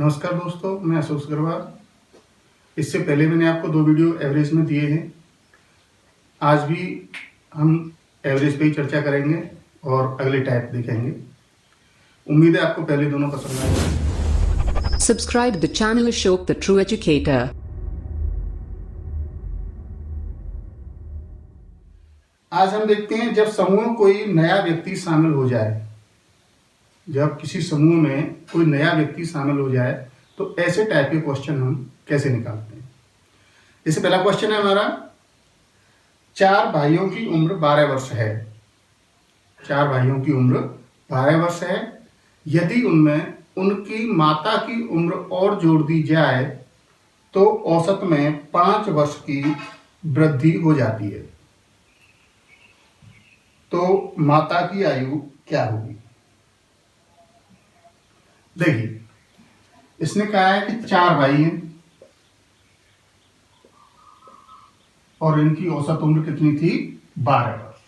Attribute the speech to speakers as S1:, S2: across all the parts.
S1: नमस्कार दोस्तों, मैं अशोक अग्रवाल। इससे पहले मैंने आपको 2 वीडियो एवरेज में दिए हैं। आज भी हम एवरेज पे ही चर्चा करेंगे और अगले टाइप देखेंगे। उम्मीद है आपको पहले दोनों पसंद आएंगे।
S2: Subscribe the channel Ashok the True Educator.
S1: आज हम देखते हैं जब समूह में कोई नया व्यक्ति शामिल हो जाए। जब किसी समूह में कोई नया व्यक्ति शामिल हो जाए तो ऐसे टाइप के क्वेश्चन हम कैसे निकालते हैं। जैसे पहला क्वेश्चन है हमारा, 4 भाइयों की उम्र 12 वर्ष है। 4 भाइयों की उम्र 12 वर्ष है। यदि उनमें उनकी माता की उम्र और जोड़ दी जाए तो औसत में 5 वर्ष की वृद्धि हो जाती है। तो माता की आयु क्या होगी? देखिए, इसने कहा है कि 4 भाई हैं और इनकी औसत उम्र कितनी थी? 12 वर्ष।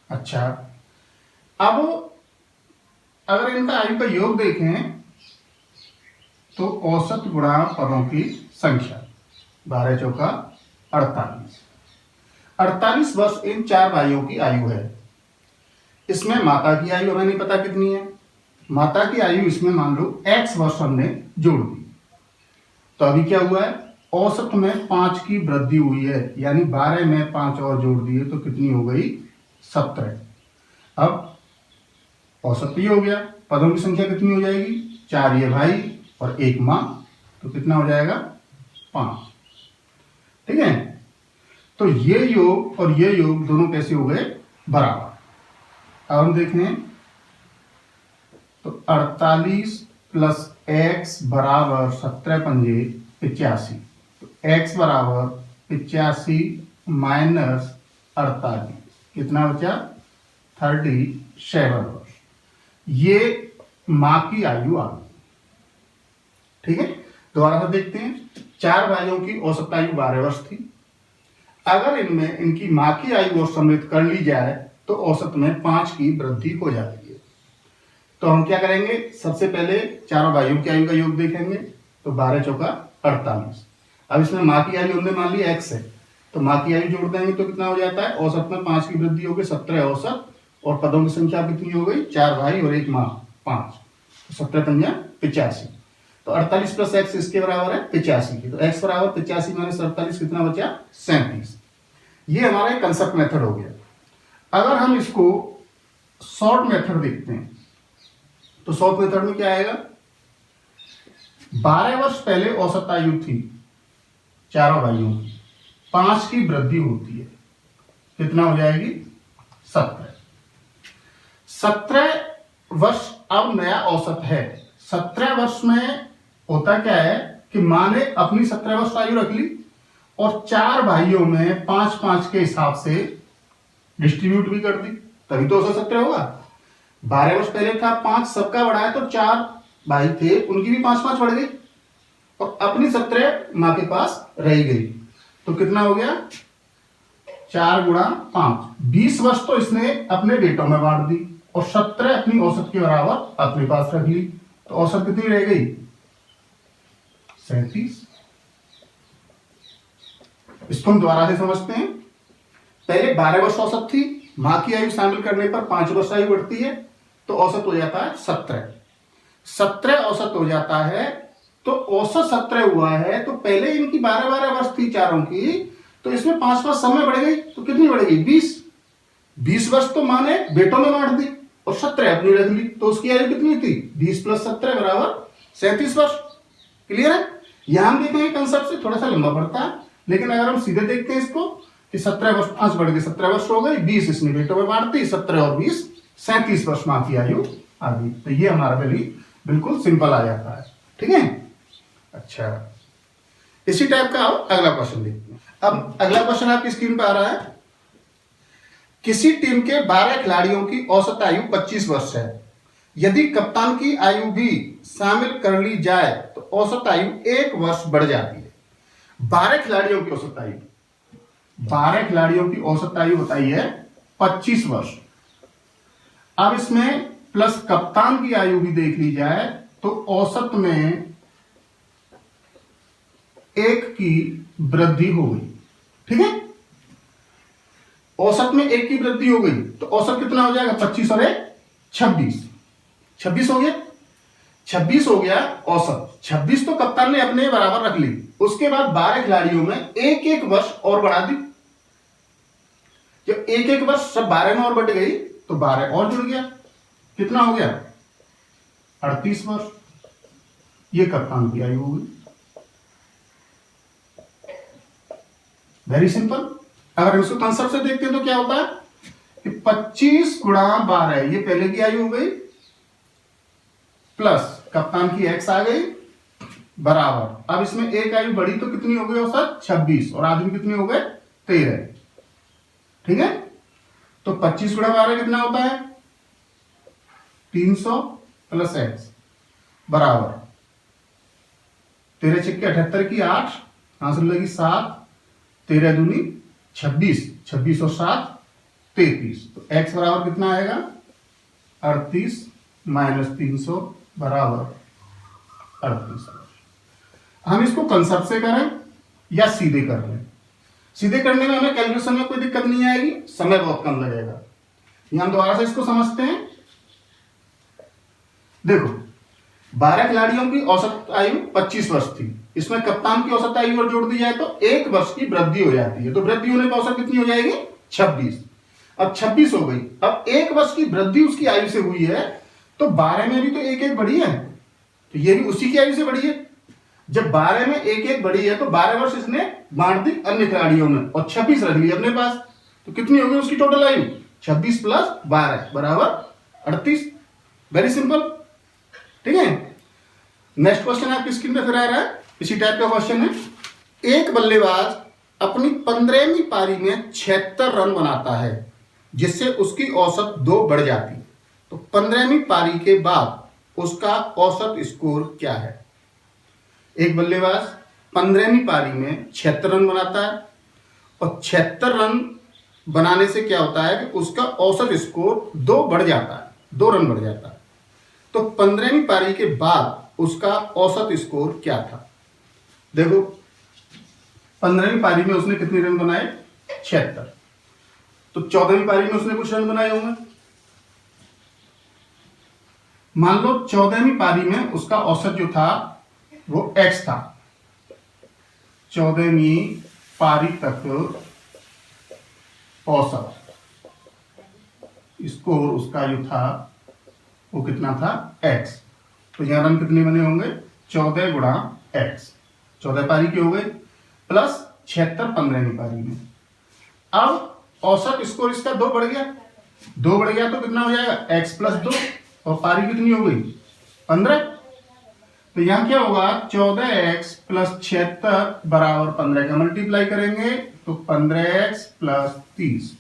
S1: अच्छा, अब अगर इनका आयु का योग देखें तो औसत गुणा पदों की संख्या 12 चौका 48। 48 वर्ष इन 4 भाइयों की आयु है। इसमें माता की आयु हमें नहीं पता कितनी है। माता की आयु इसमें मान लो x वर्ष हमने जोड़ दी। तो अभी क्या हुआ है? औसत में 5 की वृद्धि हुई है, यानी 12 में 5 और जोड़ दिए तो कितनी हो गई? 17। अब औसत ये हो गया। पदों की संख्या कितनी हो जाएगी? 4 ये भाई और 1 माँ, तो कितना हो जाएगा? 5। ठीक है। तो ये योग और ये योग दोनों कैसे हो गए? बराबर। अब हम देखें तो 48 प्लस x बराबर 17 पंजे 85। तो x बराबर 85 माइनस 48 कितना बचा? 37 वर्ष। ये माँ की आयु आ गई। ठीक है, दोबारा से देखते हैं। 4 भाइयों की औसत आयु 12 वर्ष थी। अगर इनमें इनकी माँ की आयु और सम्मिलित कर ली जाए तो औसत में 5 की वृद्धि हो जाती है। तो हम क्या करेंगे? सबसे पहले चारों भाइयों की आयु का योग देखेंगे। तो 12 चौका 48। अब इसमें माँ की आयु हमने मान ली x है, तो माँ की आयु जोड़ देंगे तो कितना हो जाता है? औसत में 5 की वृद्धि हो गई, 17 औसत, और पदों की संख्या कितनी हो गई? 4 भाई और 1 माँ, 5। तो 17 पंजा 85। तो 48 प्लस x इसके बराबर है 85 की। तो x बराबर 85 माइनस 48 कितना बचा? 37। ये हमारा एक कंसेप्ट मेथड हो गया। अगर हम इसको शॉर्ट मेथड देखते हैं तो शॉर्ट मेथड में क्या आएगा? 12 वर्ष पहले औसत आयु थी चारों भाइयों की, 5 की वृद्धि होती है, कितना हो जाएगी? 17। 17 वर्ष अब नया औसत है। 17 वर्ष में होता क्या है कि मां ने अपनी 17 वर्ष आयु रख ली और 4 भाइयों में 5-5 के हिसाब से डिस्ट्रीब्यूट भी कर दी, तभी तो औसत 17 होगा। 12 वर्ष पहले था 5, सबका बढ़ाया तो 4 भाई थे, उनकी भी 5-5 बढ़ गई और अपनी 17 मां के पास रह गई। तो कितना हो गया? 4 गुणा 5, 20 वर्ष तो इसने अपने बेटों में बांट दी और 17 अपनी औसत के बराबर अपने पास रख ली। तो औसत कितनी रह गई? 37। इसको हम दोबारा से समझते हैं। पहले 12 वर्ष औसत थी, मां की आयु शामिल करने पर 5 वर्ष आयु बढ़ती है, तो औसत हो जाता है 17। 17 औसत हो जाता है, तो औसत 17 हुआ है, तो पहले इनकी 12-12 वर्ष थी चारों की, तो इसमें 5 वर्ष समय बढ़ गई, तो कितनी बढ़ गई? 20। 20 वर्ष तो मां ने बेटों में बांट दी और 17 अपनी रख ली, तो उसकी आयु कितनी थी? 20 प्लस 17 बराबर 37 वर्ष। क्लियर है? यहां हम देखेंगे कंसेप्ट से थोड़ा सा लंबा पड़ता है, लेकिन अगर हम सीधे देखते हैं इसको कि 17 वर्ष 5 बढ़ गए, 17 वर्ष हो गई, 20 इसने बेटों में बांट दी, 17 और 20 37 वर्ष मां की आयु आ गई। तो ये हमारा बिल्कुल सिंपल आ जाता है। ठीक है। अच्छा, इसी टाइप का अब अगला क्वेश्चन देखते हैं। अब अगला क्वेश्चन आपकी स्क्रीन पर आ रहा है। किसी टीम के 12 खिलाड़ियों की औसत आयु 25 वर्ष है। यदि कप्तान की आयु भी शामिल कर ली जाए तो औसत आयु 1 वर्ष बढ़ जाती है। 12 खिलाड़ियों की औसत आयु, 12 खिलाड़ियों की औसत आयु बताई है 25 वर्ष। अब इसमें प्लस कप्तान की आयु भी देख ली जाए तो औसत में 1 की वृद्धि हो गई। ठीक है, औसत में 1 की वृद्धि हो गई तो औसत कितना हो जाएगा? 25 और 1 26। 26 हो गया, 26 हो गया औसत। 26 तो कप्तान ने अपने बराबर रख ली। उसके बाद 12 खिलाड़ियों में एक एक वर्ष और बढ़ा दी। जब एक एक वर्ष सब 12 में और बढ़ गई तो 12 और जुड़ गया। कितना हो गया? 38 वर्ष। ये कप्तान की आयु होगी। Very simple. अगर हम इसको कंसेप्ट से देखते हैं तो क्या होता है कि 25 गुणा 12, ये पहले की आयु हो गई, प्लस कप्तान की एक्स आ गई, बराबर। अब इसमें एक आयु बढ़ी तो कितनी हो गई औसत? 26। और आदमी कितने हो गए? 13। ठीक है, तो 25 गुणा 12 कितना होता है? 300 प्लस एक्स बराबर 13 छक्के 78 की 8, आंसर लगी 7, 13 दूनी 26, 26 और 7 33। तो x बराबर कितना आएगा? 38 माइनस 300 बराबर 38। हम इसको कंसेप्ट से करें या सीधे कर लें। सीधे करने में हमें कैलकुलेशन में कोई दिक्कत नहीं आएगी, समय बहुत कम लगेगा। यहां दोबारा से इसको समझते हैं। देखो, 12 खिलाड़ियों की औसत आयु 25 वर्ष थी। इसमें कप्तान की औसत आयु और जोड़ दी जाए तो 1 वर्ष की वृद्धि हो जाती है। तो वृद्धि होने पर औसत कितनी हो जाएगी? 26। अब 26 हो गई। अब 1 वर्ष की वृद्धि उसकी आयु से हुई है तो 12 में भी तो एक एक बढ़ी है, तो ये भी उसी की आयु से बढ़ी है। जब 12 में एक एक बढ़ी है तो 12 वर्ष इसने बांट दी अन्य खिलाड़ियों में और 26 रख ली अपने पास। तो कितनी होगी उसकी टोटल आयु? 26 प्लस 12 बराबर 38। Very simple. ठीक है, नेक्स्ट क्वेश्चन आपकी स्क्रीन पे फिर आ रहा है, इसी टाइप का क्वेश्चन है। एक बल्लेबाज अपनी 15वीं पारी में 76 रन बनाता है जिससे उसकी औसत 2 बढ़ जाती है। तो 15वीं पारी के बाद उसका औसत स्कोर क्या है? एक बल्लेबाज 15वीं पारी में 76 रन बनाता है और 76 रन बनाने से क्या होता है कि उसका औसत स्कोर 2 बढ़ जाता है, 2 रन बढ़ जाता है। तो 15वीं पारी के बाद उसका औसत स्कोर क्या था? देखो, 15वीं पारी में उसने कितने रन बनाए? 76। तो 14वीं पारी में उसने कुछ रन बनाए होंगे। मान लो 14वीं पारी में उसका औसत जो था वो x था। 14वीं पारी तक औसत स्कोर उसका जो था वो कितना था? x। तो यहां रन कितने बने होंगे? 14 गुणा x। 14 पारी की हो गई प्लस 76 15वीं पारी में। अब औसत स्कोर इसका 2 बढ़ गया। 2 बढ़ गया तो कितना हो जाएगा? x प्लस 2 और पारी कितनी हो गई? 15। तो यहां क्या होगा? 14x प्लस 76 बराबर 15 का मल्टीप्लाई करेंगे तो 15x प्लस 30।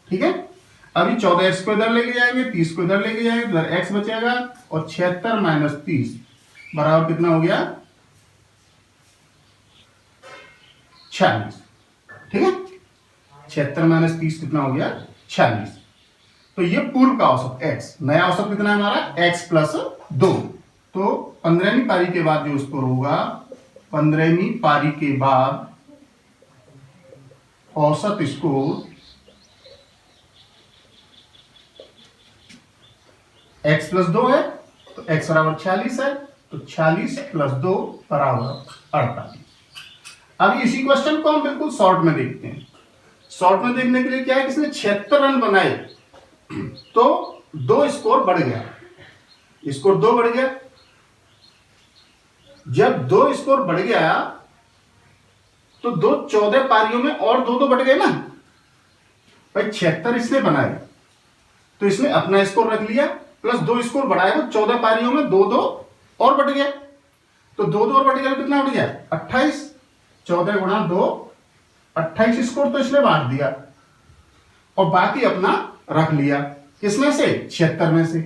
S1: ठीक है, अभी 14x को इधर लेके जाएंगे, 30 को इधर लेके जाएंगे, इधर x बचेगा और 76 माइनस 30 बराबर कितना हो गया? 46। ठीक है, 76 माइनस 30 कितना हो गया? 46। तो ये पूर्व का औसत x, नया औसत कितना है हमारा? x plus 2। तो 15वीं पारी के बाद जो स्कोर होगा, 15वीं पारी के बाद औसत स्कोर x प्लस 2 है तो x बराबर 46 है, तो 46 प्लस 2 बराबर 48। अब इसी क्वेश्चन को हम बिल्कुल शॉर्ट में देखते हैं। शॉर्ट में देखने के लिए क्या है, किसने 76 रन बनाए तो 2 स्कोर बढ़ गया, स्कोर 2 बढ़ गया। जब 2 स्कोर बढ़ गया तो 2 14 पारियों में और 2 तो बढ़ गए ना भाई। 76 इसने बनाए तो इसने अपना स्कोर रख लिया प्लस 2 स्कोर बढ़ाया तो 14 पारियों में 2 2 और बढ़ गया। तो 2 2 और बढ़ गया तो कितना बढ़ गया? 28। 14 गुणा 2 28 स्कोर तो इसने बांट दिया और बाकी अपना रख लिया। किसमें से? 76 में से।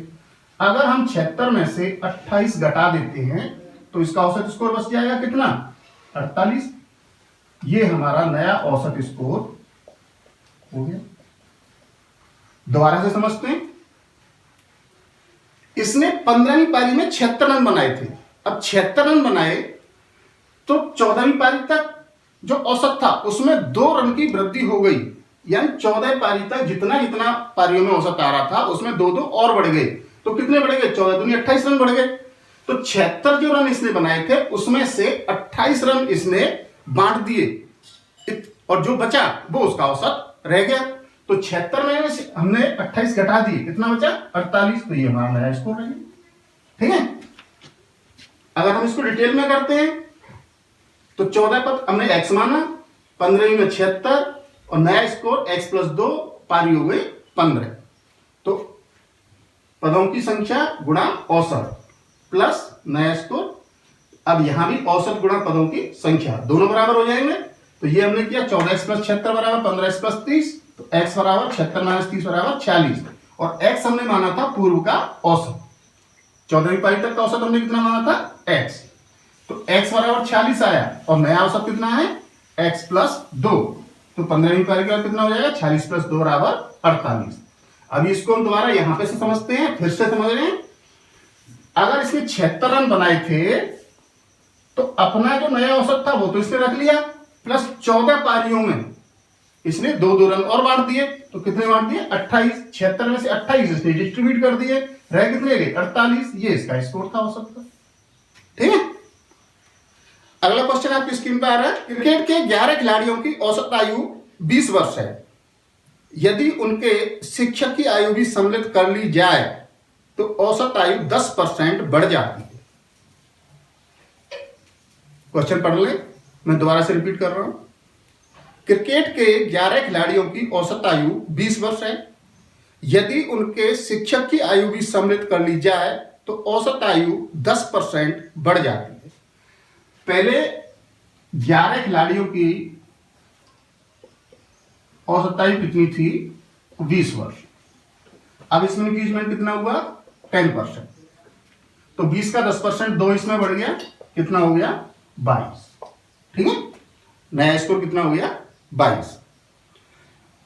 S1: अगर हम 76 में से 28 घटा देते हैं तो इसका औसत स्कोर बच जाएगा कितना? 48। ये हमारा नया औसत स्कोर हो गया। दोबारा से समझते हैं। इसने 15वीं पारी में 76 रन बनाए थे। अब 76 रन बनाए तो 14वीं पारी तक जो औसत था उसमें 2 रन की वृद्धि हो गई, यानी 14 पारी तक जितना जितना पारियों में औसत आ रहा था उसमें 2-2 और बढ़ गए। तो कितने बढ़ गए? 14 दूनी 28 रन बढ़ गए। तो 76 जो रन इसने बनाए थे उसमें से 28 रन इसने बांट दिए और जो बचा वो उसका औसत रह गया। तो 76 में से हमने 28 घटा दिए, कितना बचा? 48। तो ये हमारा नया स्कोर रह गया। ठीक है, अगर हम इसको डिटेल में करते हैं तो 14 पद हमने x माना, 15वीं में 76 और नया स्कोर x + 2 पारी हो गई 15। तो पदों की संख्या गुणा औसत प्लस नया स्कोर। अब यहां भी औसत गुणा पदों की संख्या दोनों बराबर हो जाएंगे। तो ये हमने किया 14x + 76 बराबर 15x + 30। तो x बराबर 76 - 30 बराबर 46 और x हमने माना था पूर्व का औसत। 14वीं पारी तक का औसत हमने कितना माना था? x। तो x बराबर 46 आया और नया औसत कितना है? x + 2। तो 15वीं पारी का कितना हो जाएगा? 46 + 2 बराबर 48। अब इसको हम दोबारा यहां पे से समझते हैं, फिर से समझ रहे हैं। अगर इसने 76 रन बनाए थे तो अपना जो नया औसत था वो तो इसने रख लिया, प्लस 14 पारियों में इसने 2-2 रन और बांट दिए। तो कितने बांट दिए? 28। 76 में से 28 इसने डिस्ट्रीब्यूट कर दिए, रह कितने गए? 48। ये इसका स्कोर था औसत का। ठीक है, अगला क्वेश्चन आपकी स्क्रीन पर आ रहा है। क्रिकेट के 11 खिलाड़ियों की औसत आयु 20 वर्ष है। यदि उनके शिक्षक की आयु भी सम्मिलित कर ली जाए तो औसत आयु 10% बढ़ जाती है। क्वेश्चन पढ़ ले, मैं दोबारा से रिपीट कर रहा हूं। क्रिकेट के 11 खिलाड़ियों की औसत आयु 20 वर्ष है। यदि उनके शिक्षक की आयु भी सम्मिलित कर ली जाए तो औसत आयु 10% बढ़ जाती है। पहले 11 खिलाड़ियों की औसत आयु कितनी थी? 20 वर्ष। अब इसमें इंक्रीजमेंट कितना हुआ? 10%। तो 20 का 10% 2 इसमें बढ़ गया, कितना हो गया? 22। ठीक है, नया स्कोर कितना हो गया? 22।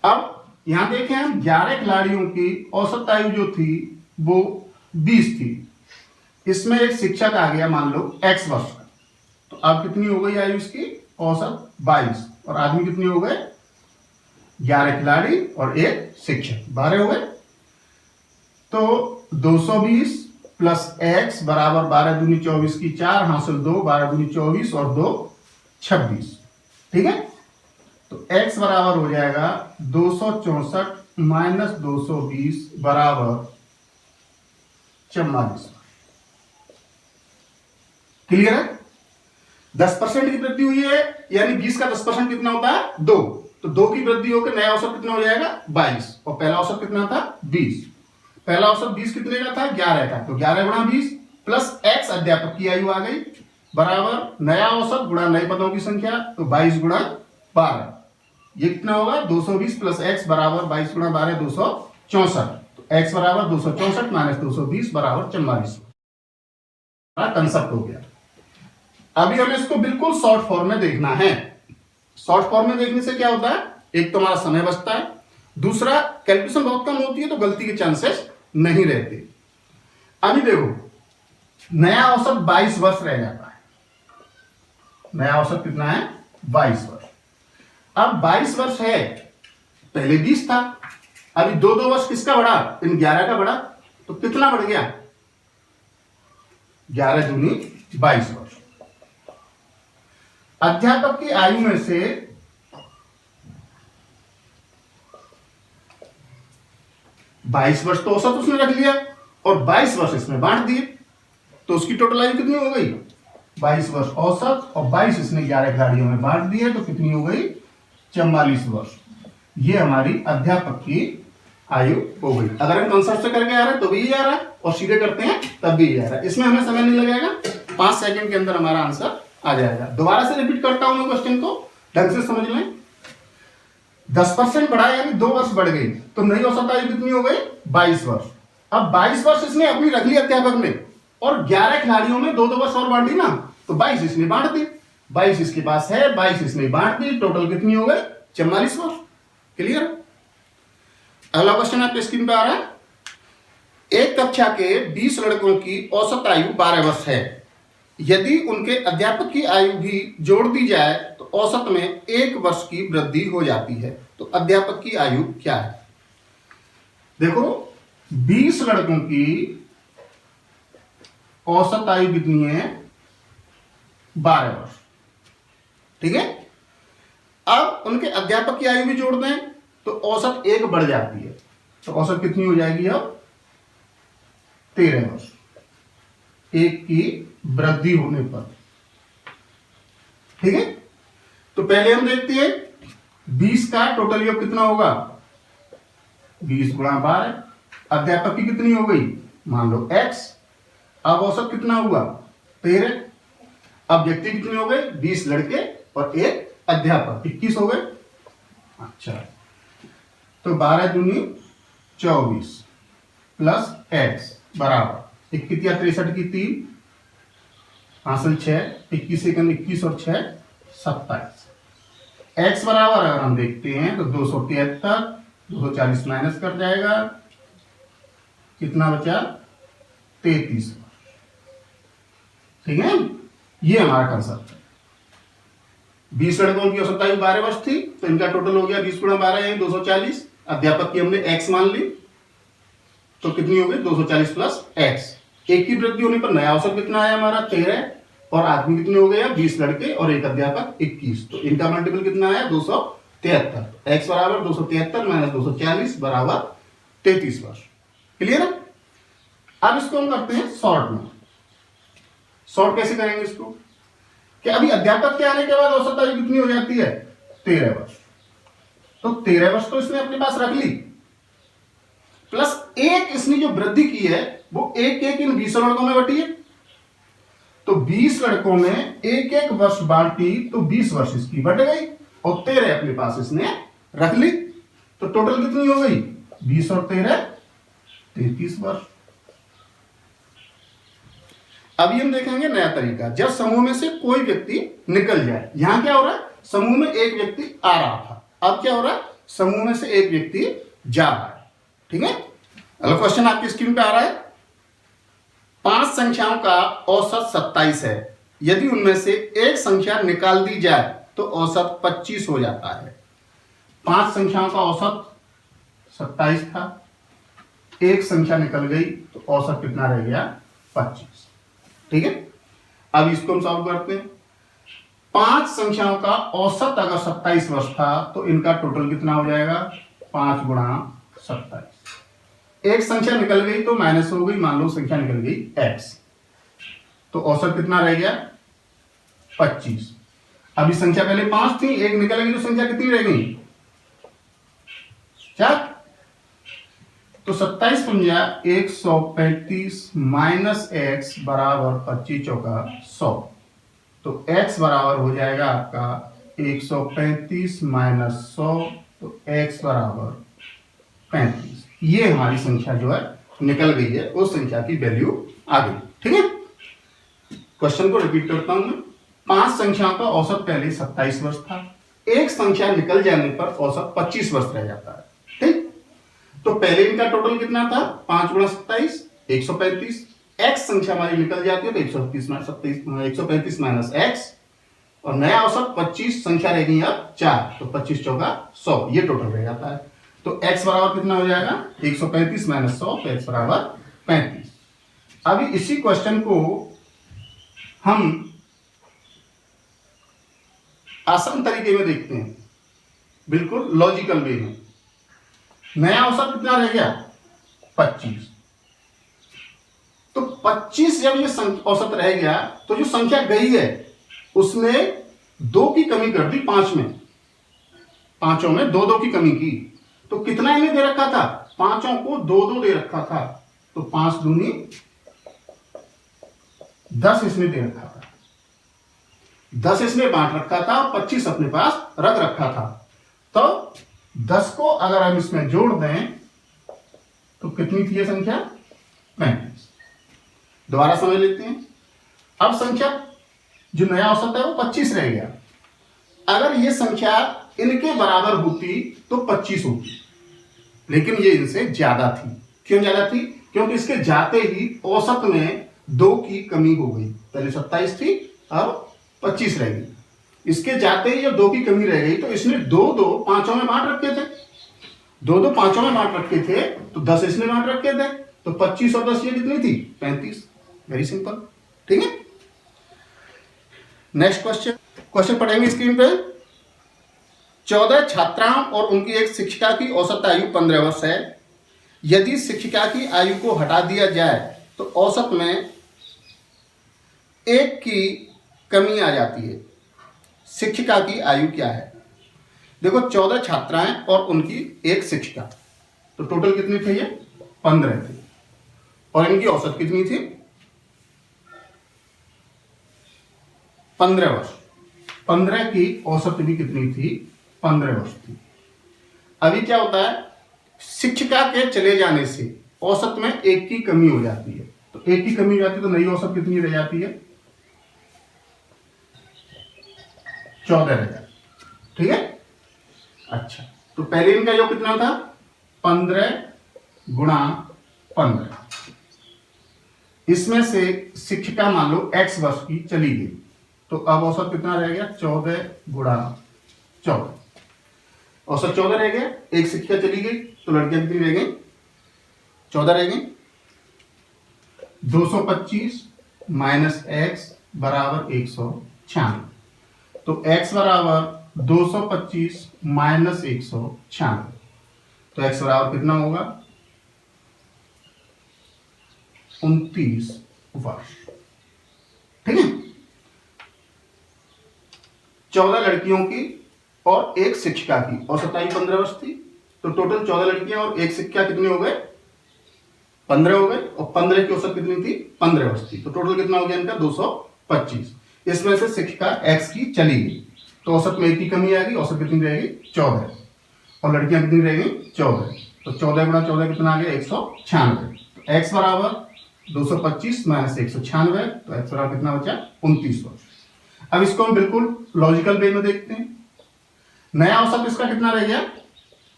S1: अब यहां देखें हम 11 खिलाड़ियों की औसत आयु जो थी वो 20 थी। इसमें एक शिक्षक आ गया मान लो x वर्ष का, तो अब कितनी हो गई आयु इसकी? औसत 22। और आदमी कितने हो गए? 11 खिलाड़ी और एक शिक्षक, 12 हो गए। तो 220 प्लस x बराबर 12 दूनी 24 की 4 हासिल 2, 12 दूनी 24 और 2 26। ठीक है, तो x बराबर हो जाएगा 264 माइनस 220 बराबर 44। क्लियर है? 10% की वृद्धि हुई है, यानी 20 का 10% कितना होता है? 2। तो 2 की वृद्धि होकर नया औसत कितना हो जाएगा? 22। और पहला औसत कितना था? 20। पहला औसत 20 कितने का था? 11 का। तो 11 गुणा 20 प्लस x अध्यापक की आयु आ गई बराबर नया औसत गुणा नए पदों की संख्या, तो 22 गुणा 12। ये कितना होगा? 220 प्लस x बराबर 22 गुणा 12 264। तो x बराबर 264 माइनस 220 बराबर 44। कंसेप्ट हो गया। अभी हमें इसको बिल्कुल शॉर्ट फॉर्म में देखना है। शॉर्ट फॉर्म में देखने से क्या होता है? एक तो हमारा समय बचता है, दूसरा कैलकुलेशन बहुत कम होती है तो गलती के चांसेस नहीं रहते। अभी देखो, नया औसत 22 वर्ष रह जाता है। नया औसत कितना है? 22 वर्ष। अब 22 वर्ष है, पहले 20 था, अभी 2-2 वर्ष किसका बढ़ा? इन 11 का बढ़ा। तो कितना बढ़ गया? 11 दूनी 22 वर्ष। अध्यापक की आयु में से 22 वर्ष तो औसत उसने रख लिया और 22 वर्ष इसमें बांट दिए, तो उसकी टोटल आयु कितनी हो गई? 22 वर्ष औसत और 22 इसने 11 खिलाड़ियों में बांट दिए, तो कितनी हो गई? 44 वर्ष। ये हमारी अध्यापक की आयु हो गई। अगर हम कंसेप्ट से करके आ रहे हैं तो भी ये आ रहा है, और सीधे करते हैं तब भी ये आ रहा है। इसमें हमें समय नहीं लगेगा, 5 सेकंड के अंदर हमारा आंसर आ जाएगा। दोबारा से रिपीट करता हूं मैं क्वेश्चन को, ढंग से समझ लें। 10% बढ़ा यानी 2 वर्ष बढ़ गई, तो नई औसत आयु कितनी हो गई? 22 वर्ष। अब 22 वर्ष इसने अपनी रख ली अध्यापक ने, और 11 खिलाड़ियों में 2-2 वर्ष और बांट दी ना, तो 22 इसने बांट दी। 22 इसके पास है, 22 इसने बांट दी, टोटल कितनी हो गई? 44 वर्ष। क्लियर? अगला क्वेश्चन आपके स्क्रीन पे आ रहा है। एक कक्षा के 20 लड़कों की औसत आयु 12 वर्ष है। यदि उनके अध्यापक की आयु भी जोड़ दी जाए तो औसत में 1 वर्ष की वृद्धि हो जाती है। तो अध्यापक की आयु क्या है? देखो 20 लड़कों की औसत आयु कितनी है? 12 वर्ष। ठीक है। अब उनके अध्यापक की आयु भी जोड़ दें तो औसत 1 बढ़ जाती है। तो औसत कितनी हो जाएगी अब? 13 वर्ष। 1 की वृद्धि होने पर। ठीक है। तो पहले हम देखते हैं 20 का टोटल योग कितना होगा? 20 गुणा 12। अध्यापक की कितनी हो गई? मान लो x। अब औसत कितना हुआ? 13। अब व्यक्ति कितने हो गए? 20 लड़के और 1 अध्यापक, 21 हो गए। अच्छा, तो 12 दूनी 24 प्लस x बराबर 21 या 63 की 3 हासिल 6, 21 सेकंड 21 और 6 27। x बराबर अगर हम देखते हैं तो 273, 240 माइनस कर जाएगा, कितना बचा? 33। ठीक है, ये हमारा कंसेप्ट है। 20 लड़कों की औसत आयु 12 वर्ष थी, तो इनका टोटल हो गया 20 गुणा 12 है 240। अध्यापक की हमने x मान ली, तो कितनी हो गई? 240 प्लस x। 1 की वृद्धि होने पर नया औसत कितना आया हमारा? 13। और आदमी कितने हो गए? 20 लड़के और 1 अध्यापक 21। तो इनका मल्टीपल कितना आया? 273। x बराबर 273 माइनस 240 बराबर 33 वर्ष। क्लियर है? अब इसको हम करते हैं शॉर्ट में। शॉर्ट कैसे करेंगे इसको? कि अभी अध्यापक के आने के बाद औसत आयु कितनी हो जाती है? 13 वर्ष। तो 13 वर्ष तो इसने अपने पास रख ली, प्लस 1 इसने जो वृद्धि की है वो 1 इन 20 लड़कों में बटी है। तो 20 लड़कों में 1 वर्ष बांटी तो 20 वर्ष इसकी बढ़ गई और 13 अपने पास इसने रख ली। तो टोटल कितनी हो गई? 20 और 13 33 वर्ष। अभी हम देखेंगे नया तरीका। जब समूह में से कोई व्यक्ति निकल जाए, यहां क्या हो रहा है? समूह में एक व्यक्ति आ रहा था, अब क्या हो रहा है? समूह में से एक व्यक्ति जा रहा है। ठीक है। अगला क्वेश्चन आपकी स्क्रीन पे आ रहा है। 5 संख्याओं का औसत 27 है। यदि उनमें से एक संख्या निकाल दी जाए तो औसत 25 हो जाता है। 5 संख्याओं का औसत 27 था, एक संख्या निकल गई तो औसत कितना रह गया? 25। ठीक है। अब इसको हम सॉल्व करते हैं। 5 संख्याओं का औसत अगर 27 वर्ष था तो इनका टोटल कितना हो जाएगा? 5 गुणा 27। एक संख्या निकल गई तो माइनस हो गई, मान लो संख्या निकल गई x, तो औसत कितना रह गया? 25। अभी संख्या पहले 5 थी, एक निकल गई तो संख्या कितनी रह गई? 4। तो 27 पंजा 135 माइनस x बराबर 25 चौका 100। तो x बराबर हो जाएगा आपका 135 माइनस 100, तो x बराबर 35। ये हमारी संख्या जो है निकल गई है, उस संख्या की वैल्यू आ गई। ठीक है। क्वेश्चन को रिपीट करता हूं मैं। 5 संख्याओं का औसत पहले 27 वर्ष था, एक संख्या निकल जाने पर औसत 25 वर्ष रह जाता है। ठीक। तो पहले इनका टोटल कितना था? 5 गुणा 27 135। x संख्या हमारी निकल जाती है तो 135 माइनस x और नया औसत 25 संख्या रह गई अब 4, तो 25 चौका 100, ये टोटल रह जाता है। तो x बराबर कितना हो जाएगा? 135 माइनस 100, तो x बराबर 35। अभी इसी क्वेश्चन को हम आसान तरीके में देखते हैं, बिल्कुल लॉजिकल वे में। नया औसत कितना रह गया? 25। तो 25 जब ये औसत रह गया तो जो संख्या गई है उसमें 2 की कमी कर दी 5 में, पांचों में 2-2 की कमी की। तो कितना इन्हें दे रखा था? पांचों को 2-2 दे रखा था, तो 5 दूनी 10 इसने दे रखा था, 10 इसने बांट रखा था और 25 अपने पास रख रखा था। तो 10 को अगर हम इसमें जोड़ दें तो कितनी थी ये संख्या? 35। दोबारा समझ लेते हैं। अब संख्या जो नया औसत है वो 25 रह गया। अगर ये संख्या इनके बराबर होती तो 25 होती, लेकिन ये इनसे ज्यादा थी। क्यों ज्यादा थी? क्योंकि इसके जाते ही औसत में 2 की कमी हो गई। पहले 27 थी, अब 25 रह गई। इसके जाते ही जब 2 की कमी रह गई तो इसने 2 पांचों में बांट रखे थे, 2 पांचों में बांट रखे थे, तो 10 इसने बांट रखे थे, तो 25 और 10 ये कितनी थी? 35। Very simple. ठीक है, नेक्स्ट क्वेश्चन पढ़ेंगे स्क्रीन पे। 14 छात्राओं और उनकी एक शिक्षिका की औसत आयु 15 वर्ष है। यदि शिक्षिका की आयु को हटा दिया जाए तो औसत में 1 की कमी आ जाती है। शिक्षिका की आयु क्या है? देखो 14 छात्राएं और उनकी एक शिक्षिका, तो टोटल कितनी थी? ये 15 थी। और इनकी औसत कितनी थी? 15 वर्ष। 15 की औसत भी कितनी थी? 15 वर्ष थी। अभी क्या होता है, शिक्षिका के चले जाने से औसत में 1 की कमी हो जाती है। तो 1 की कमी हो जाती है तो नई औसत कितनी रह जाती है? 14 रह जाती। ठीक है, अच्छा, तो पहले इनका योग कितना था? 15 गुणा 15। इसमें से शिक्षिका मान लो x वर्ष की चली गई, तो अब औसत कितना रह गया? 14 गुणा 14। औसत 14 रह गया। एक शिक्षिका चली गई तो लड़कियां कितनी रह गई? 14 रह गई। 225 माइनस x बराबर 196। तो x बराबर 225 माइनस 196, तो x बराबर कितना होगा? 29 वर्ष। ठीक है, 14 लड़कियों की और एक शिक्षिका की औसत आयु 15 वर्ष थी, तो टोटल 14 लड़कियां और एक शिक्षिका कितने हो गए? 15 हो गए। और 15 की औसत कितनी थी? 15 वर्ष थी। तो टोटल कितना हो गया इनका? 225। इसमें से शिक्षिका x की चली गई तो औसत में 1 की कमी आएगी। औसत कितनी रहेगी? 14। और लड़कियां कितनी रहेगी? 14। तो 14 गुणा 14 कितना आ गया? 196। तो x बराबर 225 माइनस 196, तो x बराबर कितना बचा? 29 वर्ष। अब इसको हम बिल्कुल लॉजिकल वे में देखते हैं। नया औसत इसका कितना रह गया?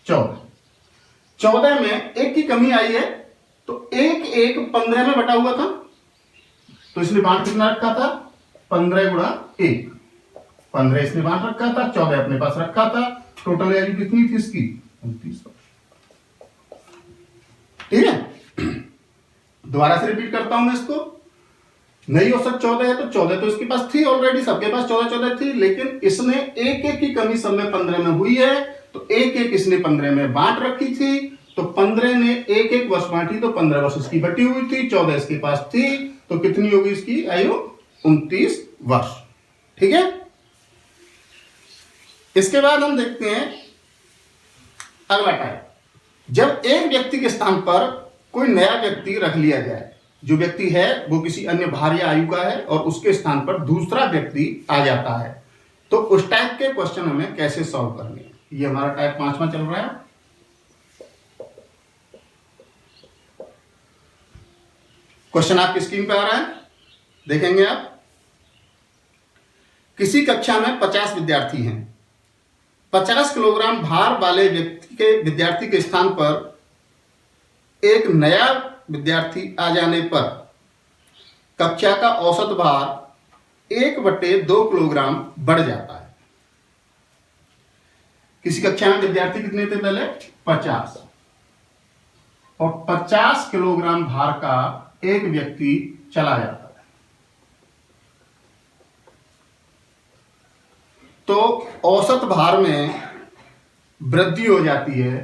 S1: 14। 14 में 1 की कमी आई है, तो 1 15 में बटा हुआ था, तो इसने बांट कितना रखा था? 15 गुणा 1। 15 इसने बांट रखा था, 14 अपने पास रखा था। टोटल वैल्यू कितनी थी इसकी? 29 वर्ष। ठीक है, दोबारा से रिपीट करता हूं मैं इसको। नई औसत 14 है, तो 14 तो इसके पास थी ऑलरेडी, सबके पास 14 थी, लेकिन इसने 1 की कमी सब में 15 में हुई है, तो 1 इसने 15 में बांट रखी थी, तो 15 ने 1 वर्ष बांटी, तो 15 वर्ष इसकी बटी हुई थी, 14 इसके पास थी, तो कितनी होगी इसकी आयु? 29 वर्ष। ठीक है, इसके बाद हम देखते हैं अगला टाइप। जब एक व्यक्ति के स्थान पर कोई नया व्यक्ति रख लिया जाए, जो व्यक्ति है वो किसी अन्य भार या आयु का है और उसके स्थान पर दूसरा व्यक्ति आ जाता है, तो उस टाइप के क्वेश्चन हमें कैसे सॉल्व करने हैं। ये हमारा टाइप 5वां चल रहा है। क्वेश्चन आपकी स्क्रीन पे आ रहा है, देखेंगे आप। किसी कक्षा में 50 विद्यार्थी हैं। 50 किलोग्राम भार वाले विद्यार्थी के स्थान पर एक नया विद्यार्थी आ जाने पर कक्षा का औसत भार 1/2 किलोग्राम बढ़ जाता है। किसी कक्षा में विद्यार्थी कितने थे पहले? 50, और 50 किलोग्राम भार का एक व्यक्ति चला जाता है, तो औसत भार में वृद्धि हो जाती है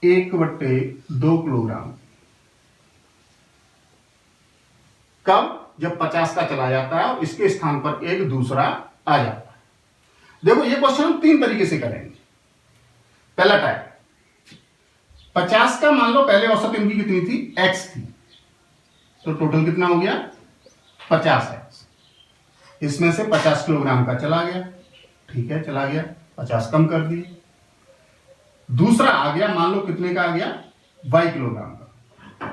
S1: 1/2 किलोग्राम। कब? जब 50 का चला जाता है और इसके स्थान पर एक दूसरा आ जाता है। देखो ये क्वेश्चन हम 3 तरीके से करेंगे। पहला टाइप, 50 का मान लो पहले औसत इनकी कितनी थी? x थी, तो टोटल कितना हो गया? 50x। इसमें से 50 किलोग्राम का चला गया, ठीक है, चला गया, 50 कम कर दिए। दूसरा आ गया, मान लो कितने का आ गया? y किलोग्राम का,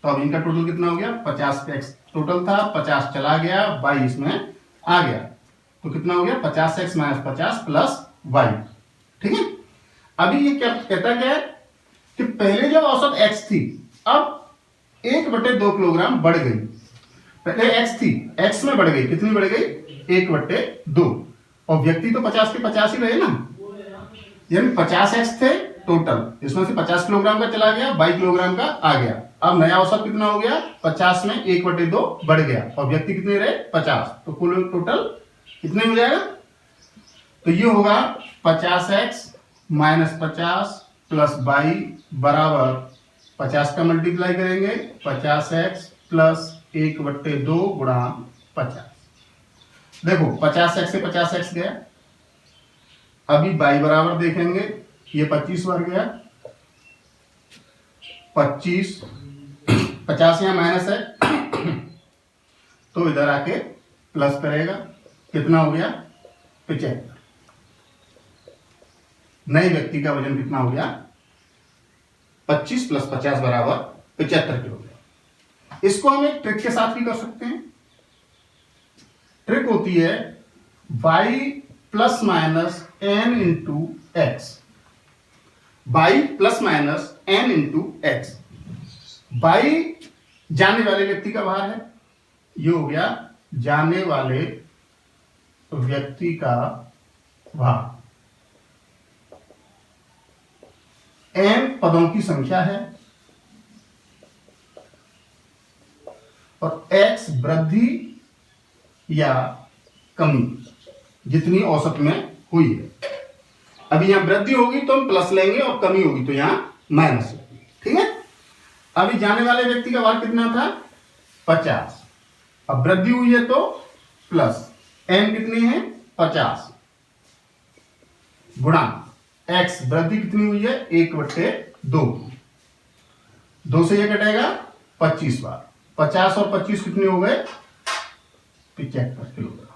S1: तो अब इनका टोटल कितना हो गया? 50x टोटल था, 50 चला गया, y इसमें आ गया, तो कितना हो गया? 50x minus 50 plus y। ठीक है, अभी ये क्या कहता क्या है कि पहले जब औसत x थी अब 1/2 किलोग्राम बढ़ गई। पहले x थी, x में बढ़ गई, कितनी बढ़ गई? 1/2। और व्यक्ति तो 50 के 50 ही रहे ना, यानी 50x थे टोटल, इसमें से 50 किलोग्राम का चला गया, 22 किलोग्राम का आ गया। अब नया औसत कितना हो गया? 50 में 1/2 बढ़ गया, और व्यक्ति कितने रहे? 50। तो कुल टोटल कितने हो जाएगा? तो ये होगा 50x माइनस 50 प्लस 22 बराबर 50 का मल्टीप्लाई करेंगे 50x प्लस 1/2 गुणा 50। देखो 50x से 50x गया, अभी 22 बराबर देखेंगे, ये 25 बार गया, 25, 50 यहाँ माइनस है तो इधर आके प्लस करेगा, कितना हो गया? 75। नए व्यक्ति का वजन कितना हो गया? 25 प्लस 50 बराबर 75 किलोग्राम। इसको हम एक ट्रिक के साथ भी कर सकते हैं। ट्रिक होती है y plus minus n into x, y plus minus n into x. y जाने वाले व्यक्ति का भार है, ये हो गया जाने वाले व्यक्ति का भार, n पदों की संख्या है, और x वृद्धि या कमी जितनी औसत में हुई है। अभी यहां वृद्धि होगी तो हम प्लस लेंगे, और कमी होगी तो यहां माइनस लेंगे, ठीक है। अभी जाने वाले व्यक्ति का भार कितना था? 50। अब वृद्धि हुई है तो प्लस, n कितनी है? 50 गुणा x वृद्धि कितनी हुई है? 1/2। 2 से ये कटेगा 25 बार, 50 और 25 कितने हो गए? 75 किलोग्राम।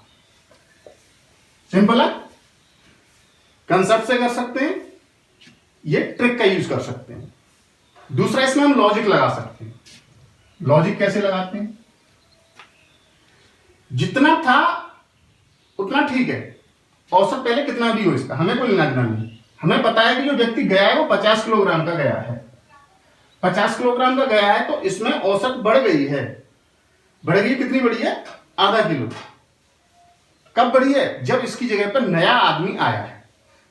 S1: सिंपल है, कंसेप्ट से कर सकते हैं, ये ट्रिक का यूज कर सकते हैं। दूसरा, इसमें हम लॉजिक लगा सकते हैं। लॉजिक कैसे लगाते हैं? जितना था उतना ठीक है, औसत पहले कितना भी हो इसका हमें कोई लेना देना नहीं। हमें पता है कि जो व्यक्ति गया है वो 50 किलोग्राम का गया है, 50 किलोग्राम का गया है, तो इसमें औसत बढ़ गई है। बढ़ गई, कितनी बढ़ी है? आधा किलो। कब बढ़ी है? जब इसकी जगह पर नया आदमी आया है।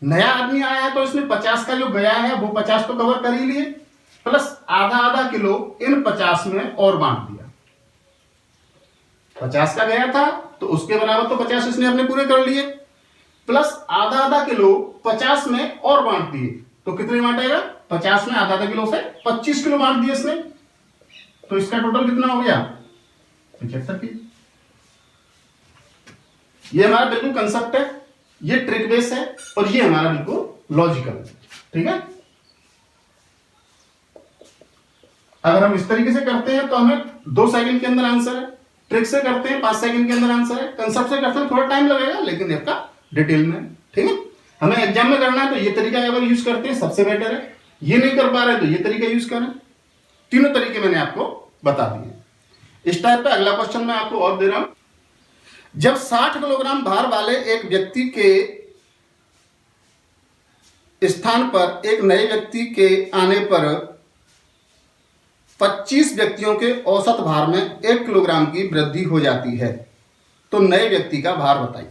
S1: नया आदमी आया है तो इसने 50 का जो गया है वो 50 तो कवर कर ही लिए, प्लस आधा आधा किलो इन 50 में और बांट दिया। 50 का गया था तो उसके बराबर तो 50 इसने अपने पूरे कर लिए, प्लस आधा आधा किलो 50 में और बांट दिए, तो कितने बांटेगा? 50 में आधा आधा किलो से 25 किलो बांट दिए इसने, तो इसका टोटल कितना हो गया? 75 किलो। ये हमारा बिल्कुल कंसेप्ट है, ये ट्रिक बेस है, और ये हमारा बिल्कुल लॉजिकल है, ठीक है। अगर हम इस तरीके से करते हैं तो हमें 2 सेकंड के अंदर आंसर है, ट्रिक से करते हैं 5 सेकंड के अंदर आंसर है, कंसेप्ट से करते हैं थोड़ा टाइम लगेगा, लेकिन इसका डिटेल में, ठीक है। हमें एग्जाम में करना है तो ये तरीका अगर यूज करते हैं सबसे बेटर है, ये नहीं कर पा रहे तो ये तरीका यूज करें। तीनों तरीके मैंने आपको बता दिए। इस टाइप पे अगला क्वेश्चन मैं आपको और दे रहा हूं। जब 60 किलोग्राम भार वाले एक व्यक्ति के स्थान पर एक नए व्यक्ति के आने पर 25 व्यक्तियों के औसत भार में 1 किलोग्राम की वृद्धि हो जाती है, तो नए व्यक्ति का भार बताइए।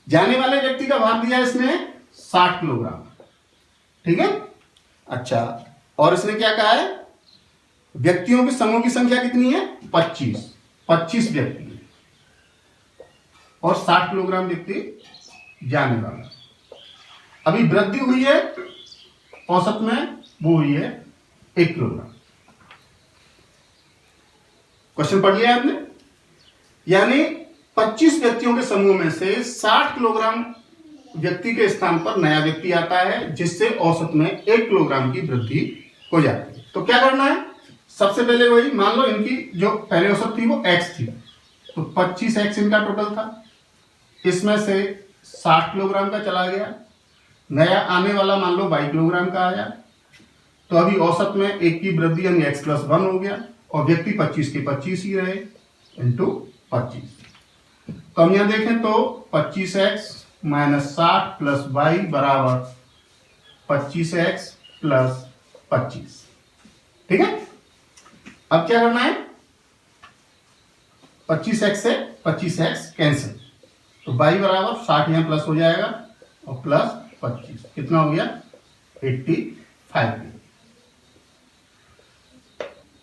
S1: जाने वाले व्यक्ति का भार दिया इसने 60 किलोग्राम, ठीक है। अच्छा, और इसने क्या कहा है? व्यक्तियों के समूह की संख्या कितनी है? 25 व्यक्ति और 60 किलोग्राम व्यक्ति जाने वाला। अभी वृद्धि हुई है औसत में, वो हुई है 1 किलोग्राम। क्वेश्चन पढ़ लिया आपने, यानी 25 व्यक्तियों के समूह में से 60 किलोग्राम व्यक्ति के स्थान पर नया व्यक्ति आता है, जिससे औसत में 1 किलोग्राम की वृद्धि हो जाती है। तो क्या करना है? सबसे पहले वही मान लो इनकी जो पहले औसत थी वो x थी, तो 25x इनका टोटल था, इसमें से 60 किलोग्राम का चला गया, नया आने वाला मान लो 22 किलोग्राम का आया, तो अभी औसत में 1 की वृद्धि यानी x + 1 हो गया, और व्यक्ति 25 के 25 ही रहे इंटू 25। तो हम यहां देखें तो 25x - 60 + y बराबर 25x + 25। ठीक है, अब क्या करना है, 25x से 25x कैंसिल, तो y बराबर 60 यहां प्लस हो जाएगा और प्लस 25 कितना हो गया 85।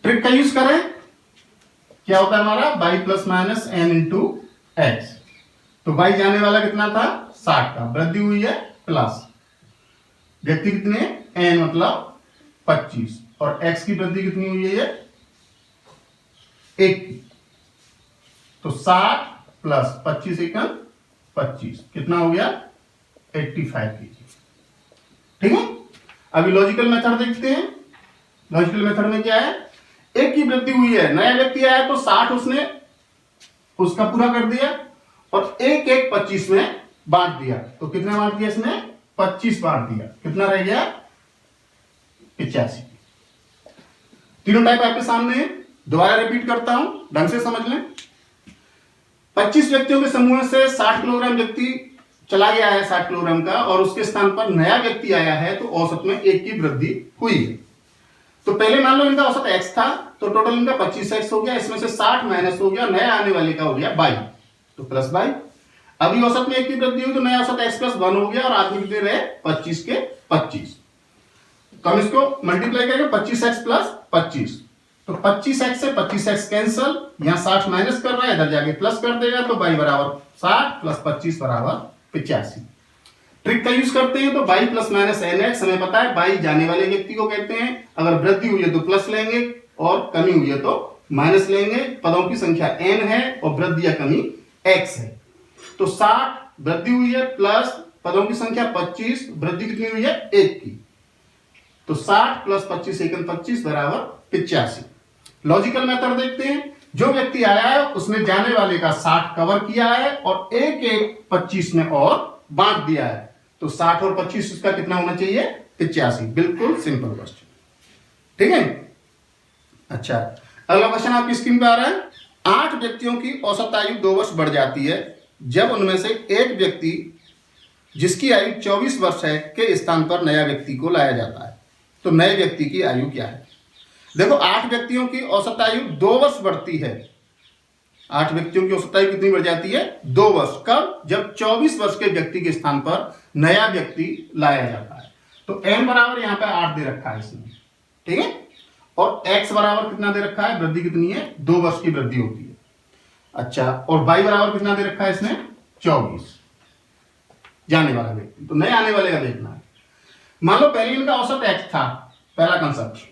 S1: ट्रिक का यूज करें, क्या होता है हमारा y plus minus n into x, तो y जाने वाला कितना था 60 का, वृद्धि हुई है प्लस, व्यक्ति कितने n मतलब 25 और x की वृद्धि कितनी हुई है 1 की, तो 60 प्लस 25 एकम 25 कितना हो गया 85 की। ठीक है, अभी लॉजिकल मेथड देखते हैं। लॉजिकल मेथड में क्या है, एक की वृद्धि हुई है, नया व्यक्ति आया तो 60 उसने उसका पूरा कर दिया और एक 25 में बांट दिया, तो कितने बांट दिया इसने 25 बांट दिया, कितना रह गया 85। तीनों टाइप आपके सामने है, दोबारा रिपीट करता हूं, ढंग से समझ लें। 25 व्यक्तियों के समूह से 60 किलोग्राम व्यक्ति चला गया है 60 किलोग्राम का, और उसके स्थान पर नया व्यक्ति आया है, तो औसत में 1 की वृद्धि हुई है। तो पहले मान लो इनका औसत x था, तो टोटल इनका 25x हो गया, इसमें से 60 माइनस हो गया, नया आने वाले का हो गया y, तो प्लस y। अभी औसत में 1 की वृद्धि हुई तो नया औसत x प्लस 1 हो गया और आदमी कितने रहे 25 के 25, तो हम इसको मल्टीप्लाई करेंगे 25x प्लस 25, तो 25x से 25x कैंसल, यहां 60 माइनस कर रहा है, इधर जाके प्लस कर देगा, तो y बराबर 60 प्लस 25 बराबर 85। ट्रिक का यूज करते हैं, तो y प्लस माइनस nx हमें पता है y जाने वाले व्यक्ति को कहते हैं, अगर वृद्धि हुई है तो प्लस लेंगे और कमी हुई है तो माइनस लेंगे, पदों की संख्या n है और वृद्धि या कमी x है, तो 60 वृद्धि हुई है प्लस पदों की संख्या 25, वृद्धि कितनी हुई है 1 की, तो 60 प्लस 25 एकम 25 बराबर 85। लॉजिकल मेथड देखते हैं, जो व्यक्ति आया है उसने जाने वाले का 60 कवर किया है और एक 25 में और बांट दिया है, तो 60 और 25 उसका कितना होना चाहिए 85। बिल्कुल सिंपल क्वेश्चन, ठीक है। अच्छा, अगला क्वेश्चन आपकी स्क्रीन पे आ रहा है। 8 व्यक्तियों की औसत आयु 2 वर्ष बढ़ जाती है जब उनमें से एक व्यक्ति जिसकी आयु 24 वर्ष है के स्थान पर नया व्यक्ति को लाया जाता है, तो नए व्यक्ति की आयु क्या है। देखो 8 व्यक्तियों की औसत आयु 2 वर्ष बढ़ती है, 8 व्यक्तियों की औसत आयु कितनी बढ़ जाती है 2 वर्ष, कब, जब 24 वर्ष के व्यक्ति के स्थान पर नया व्यक्ति लाया जाता है, तो n बराबर यहां पे 8 दे रखा है इसमें, ठीक है, और x बराबर कितना दे रखा है, वृद्धि कितनी है 2 वर्ष की वृद्धि होती है। अच्छा, और y बराबर कितना दे रखा है इसने 24, जाने वाला व्यक्ति, तो नए आने वाले का देखना है। मान लो पहले इनका औसत x था, पहला कंसेप्ट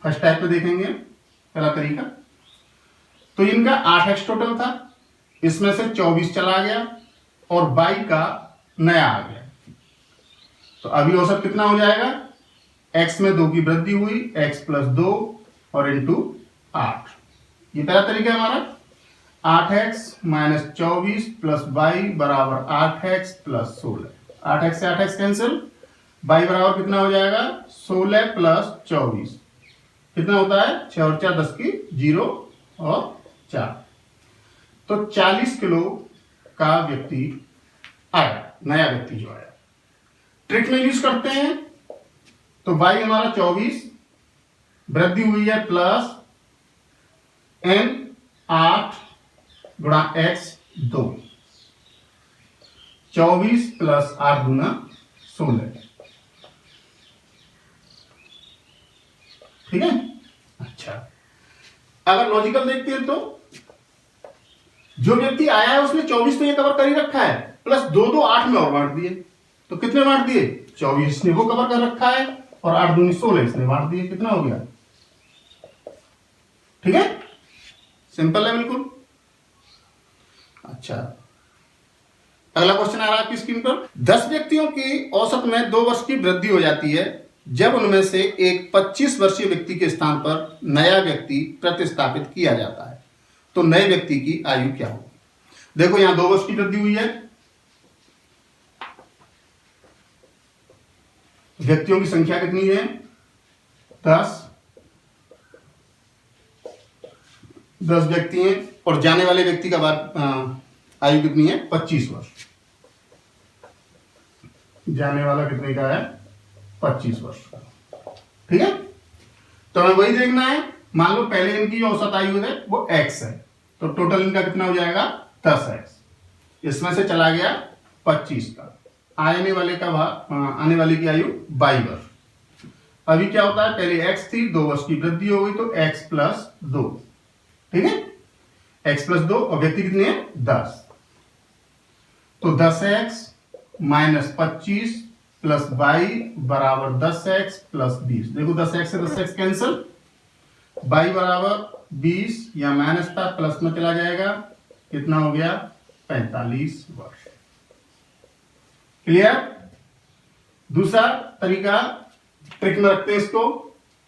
S1: फर्स्ट टाइप में देखेंगे, पहला तरीका, तो इनका 8x टोटल था, इसमें से 24 चला गया और y का नया आ गया, तो अभी औसत कितना हो जाएगा, x में 2 की वृद्धि हुई, x प्लस 2 और इंटू 8, ये पहला तरीका है हमारा। 8x माइनस 24 प्लस y बराबर 8x प्लस 16, 8x से 8x कैंसिल, y बराबर कितना हो जाएगा 16 प्लस 24, कितना होता है 6 और 4 10 की 0 और 4, तो 40 किलो का व्यक्ति आया, नया व्यक्ति जो आया। ट्रिक में यूज करते हैं, तो y हमारा 24, वृद्धि हुई है प्लस n 8 गुणा x 2, 24 प्लस 8 गुना 16, ठीक है। अच्छा, अगर लॉजिकल देखते हैं, तो जो व्यक्ति आया है उसने 24 तो ये कवर कर ही रखा है, प्लस 2 2 8 में और बांट दिए, तो कितने बांट दिए 24 ने वो कवर कर रखा है और 8 दूनी 16 इसने बांट दिए, कितना हो गया, ठीक है, सिंपल है बिल्कुल। अच्छा, अगला क्वेश्चन आ रहा है आपकी स्क्रीन पर। 10 व्यक्तियों की औसत में 2 वर्ष की वृद्धि हो जाती है जब उनमें से एक 25 वर्षीय व्यक्ति के स्थान पर नया व्यक्ति प्रतिस्थापित किया जाता है, तो नए व्यक्ति की आयु क्या होगी। देखो यहां 2 वर्ष की वृद्धि हुई है, व्यक्तियों की संख्या कितनी है 10 व्यक्ति हैं और जाने वाले व्यक्ति का आयु कितनी है 25 वर्ष, जाने वाला कितने का है 25 वर्ष का, ठीक है। तो हमें वही देखना है। मान लो पहले इनकी जो औसत आयु है वो x है, तो टोटल इनका कितना हो जाएगा 10x। इसमें से चला गया 25 का, आने वाले का आने वाले की आयु 22 वर्ष। अभी क्या होता है, पहले x थी, 2 वर्ष की वृद्धि हो गई तो x प्लस 2, ठीक है, x प्लस 2, और व्यक्ति कितने हैं 10, तो 10x माइनस 25 प्लस 22 बराबर 10x प्लस 20। देखो 10x से 10x कैंसिल, 22 बराबर 20, या माइनस था प्लस में चला जाएगा, कितना हो गया 45 वर्ष। क्लियर। दूसरा तरीका ट्रिक में रखते हैं इसको,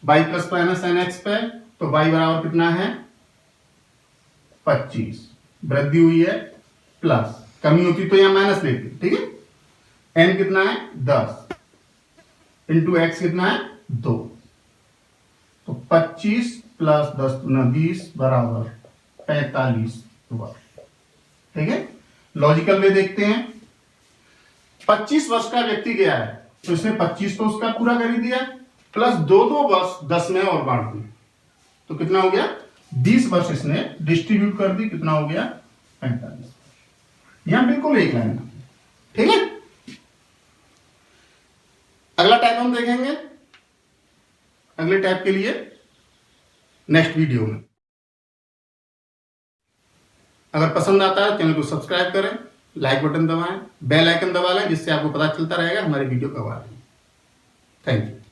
S1: y plus minus n x पे, तो y बराबर कितना है 25, वृद्धि हुई है प्लस, कमी होती तो यहां माइनस लेते, ठीक है। n कितना है 10 इंटू एक्स कितना है 2, तो 25 प्लस 10 गुना 20 बराबर 45 वर्ष, ठीक है। लॉजिकल में देखते हैं, 25 वर्ष का व्यक्ति गया है तो इसने 25 तो उसका पूरा कर ही दिया, प्लस 2 वर्ष 10 में और बांट दी, तो कितना हो गया 20 वर्ष इसने डिस्ट्रीब्यूट कर दी, कितना हो गया 45। यहां बिल्कुल एक लाइन, ठीक है। अगला टाइप हम देखेंगे अगले टाइप के लिए नेक्स्ट वीडियो में। अगर पसंद आता है चैनल को सब्सक्राइब करें, लाइक बटन दबाएं, बेल आइकन दबा लें, जिससे आपको पता चलता रहेगा हमारे वीडियो कब आ रही है। Thank you.